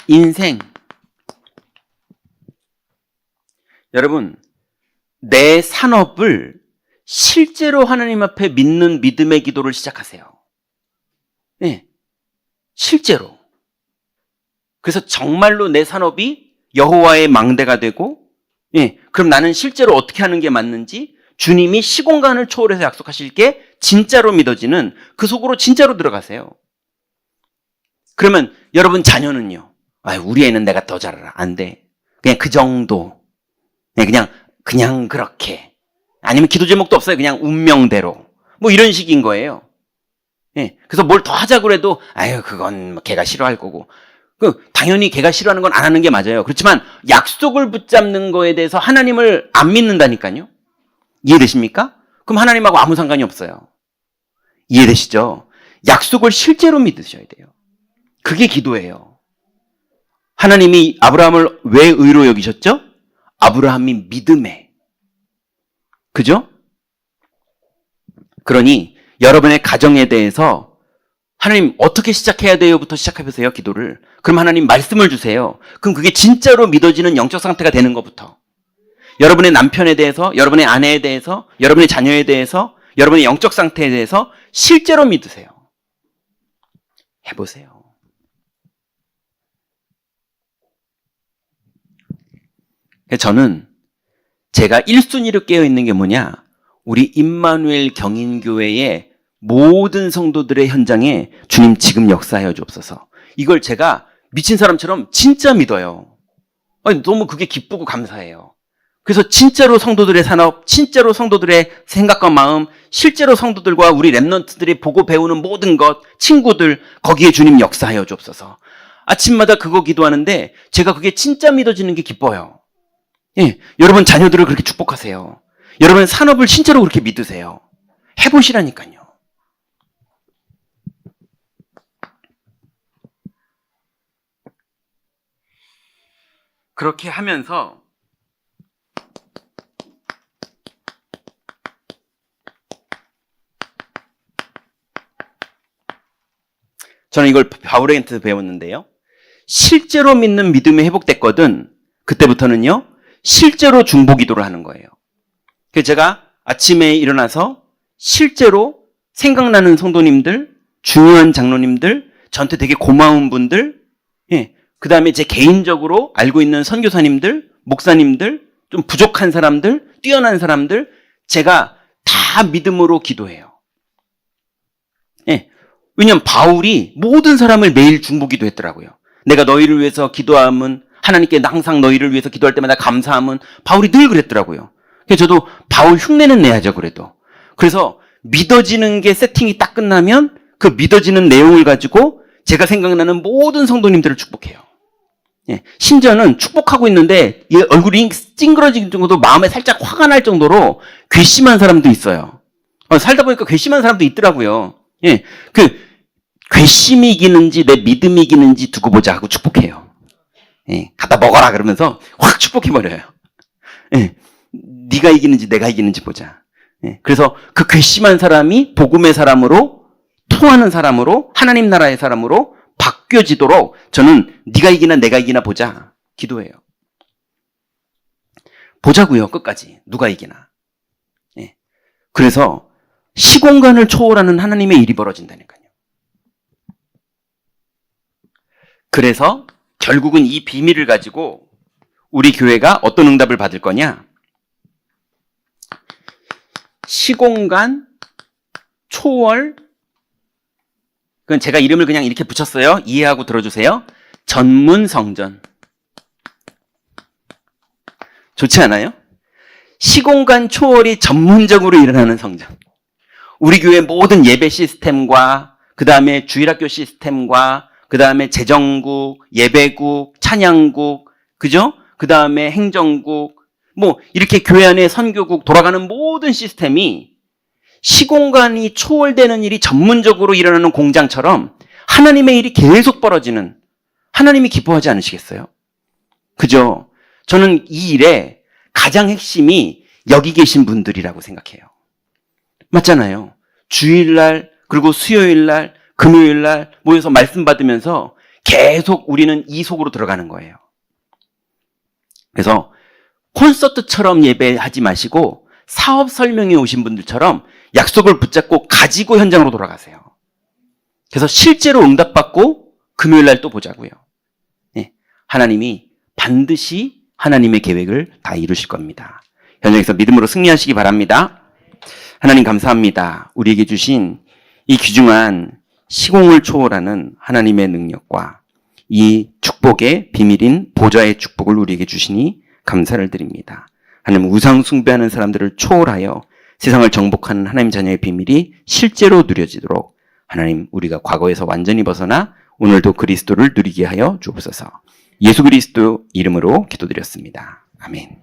인생. 여러분, 내 산업을 실제로 하나님 앞에 믿는 믿음의 기도를 시작하세요. 네, 실제로. 그래서 정말로 내 산업이 여호와의 망대가 되고, 예, 그럼 나는 실제로 어떻게 하는 게 맞는지 주님이 시공간을 초월해서 약속하실 게 진짜로 믿어지는 그 속으로 진짜로 들어가세요. 그러면 여러분 자녀는요? 우리 애는 내가 더 잘 알아. 안 돼. 그냥 그 정도. 그냥 그렇게. 아니면 기도 제목도 없어요. 그냥 운명대로. 뭐 이런 식인 거예요. 예. 그래서 뭘 더 하자고 해도 그건 걔가 싫어할 거고. 당연히 걔가 싫어하는 건 안 하는 게 맞아요. 그렇지만 약속을 붙잡는 거에 대해서 하나님을 안 믿는다니까요. 이해되십니까? 그럼 하나님하고 아무 상관이 없어요. 이해되시죠? 약속을 실제로 믿으셔야 돼요. 그게 기도예요. 하나님이 아브라함을 왜 의로 여기셨죠? 아브라함이 믿음에. 그죠? 그러니 여러분의 가정에 대해서 하나님 어떻게 시작해야 돼요?부터 시작해보세요. 기도를. 그럼 하나님 말씀을 주세요. 그럼 그게 진짜로 믿어지는 영적 상태가 되는 것부터. 여러분의 남편에 대해서, 여러분의 아내에 대해서, 여러분의 자녀에 대해서, 여러분의 영적 상태에 대해서 실제로 믿으세요. 해보세요. 저는 제가 1순위로 깨어있는 게 뭐냐? 우리 임마누엘 경인교회의 모든 성도들의 현장에 주님 지금 역사하여 주옵소서. 이걸 제가 미친 사람처럼 진짜 믿어요. 아니, 너무 그게 기쁘고 감사해요. 그래서 진짜로 성도들의 산업, 진짜로 성도들의 생각과 마음, 실제로 성도들과 우리 랩런트들이 보고 배우는 모든 것, 친구들, 거기에 주님 역사하여 주옵소서. 아침마다 그거 기도하는데 제가 그게 진짜 믿어지는 게 기뻐요. 예, 여러분 자녀들을 그렇게 축복하세요. 여러분 산업을 진짜로 그렇게 믿으세요. 해보시라니까요. 그렇게 하면서 저는 이걸 바울에게서 배웠는데요. 실제로 믿는 믿음이 회복됐거든 그때부터는요. 실제로 중보기도를 하는 거예요. 그래서 제가 아침에 일어나서 실제로 생각나는 성도님들, 중요한 장로님들, 저한테 되게 고마운 분들, 예, 그 다음에 제 개인적으로 알고 있는 선교사님들, 목사님들, 좀 부족한 사람들, 뛰어난 사람들, 제가 다 믿음으로 기도해요. 예, 왜냐하면 바울이 모든 사람을 매일 중보기도 했더라고요. 내가 너희를 위해서 기도함은 하나님께 항상 너희를 위해서 기도할 때마다 감사함은 바울이 늘 그랬더라고요. 그래서 저도 바울 흉내는 내야죠, 그래도. 그래서 믿어지는 게 세팅이 딱 끝나면 그 믿어지는 내용을 가지고 제가 생각나는 모든 성도님들을 축복해요. 예, 심지어는 축복하고 있는데 얼굴이 찡그러질 정도로 마음에 살짝 화가 날 정도로 괘씸한 사람도 있어요. 살다 보니까 괘씸한 사람도 있더라고요. 예, 그 괘씸이 이기는지 내 믿음이 이기는지 두고 보자 하고 축복해요. 예, 갖다 먹어라 그러면서 확 축복해버려요. 예, 네가 이기는지 내가 이기는지 보자. 예, 그래서 그 괘씸한 사람이 복음의 사람으로 통하는 사람으로 하나님 나라의 사람으로 바뀌어지도록 저는 네가 이기나 내가 이기나 보자 기도해요. 보자고요. 끝까지 누가 이기나. 예, 그래서 시공간을 초월하는 하나님의 일이 벌어진다니까요. 그래서 결국은 이 비밀을 가지고 우리 교회가 어떤 응답을 받을 거냐? 시공간 초월, 그건 제가 이름을 그냥 이렇게 붙였어요. 이해하고 들어주세요. 전문 성전. 좋지 않아요? 시공간 초월이 전문적으로 일어나는 성전. 우리 교회 모든 예배 시스템과 그 다음에 주일학교 시스템과 그 다음에 재정국, 예배국, 찬양국, 그죠? 그 다음에 행정국, 뭐 이렇게 교회 안에 선교국 돌아가는 모든 시스템이 시공간이 초월되는 일이 전문적으로 일어나는 공장처럼 하나님의 일이 계속 벌어지는, 하나님이 기뻐하지 않으시겠어요? 그죠? 저는 이 일에 가장 핵심이 여기 계신 분들이라고 생각해요. 맞잖아요. 주일날 그리고 수요일날 금요일날 모여서 말씀 받으면서 계속 우리는 이 속으로 들어가는 거예요. 그래서 콘서트처럼 예배하지 마시고 사업 설명회 오신 분들처럼 약속을 붙잡고 가지고 현장으로 돌아가세요. 그래서 실제로 응답받고 금요일날 또 보자고요. 네, 하나님이 반드시 하나님의 계획을 다 이루실 겁니다. 현장에서 믿음으로 승리하시기 바랍니다. 하나님 감사합니다. 우리에게 주신 이 귀중한 시공을 초월하는 하나님의 능력과 이 축복의 비밀인 보좌의 축복을 우리에게 주시니 감사를 드립니다. 하나님 우상 숭배하는 사람들을 초월하여 세상을 정복하는 하나님 자녀의 비밀이 실제로 누려지도록 하나님 우리가 과거에서 완전히 벗어나 오늘도 그리스도를 누리게 하여 주옵소서. 예수 그리스도 이름으로 기도드렸습니다. 아멘.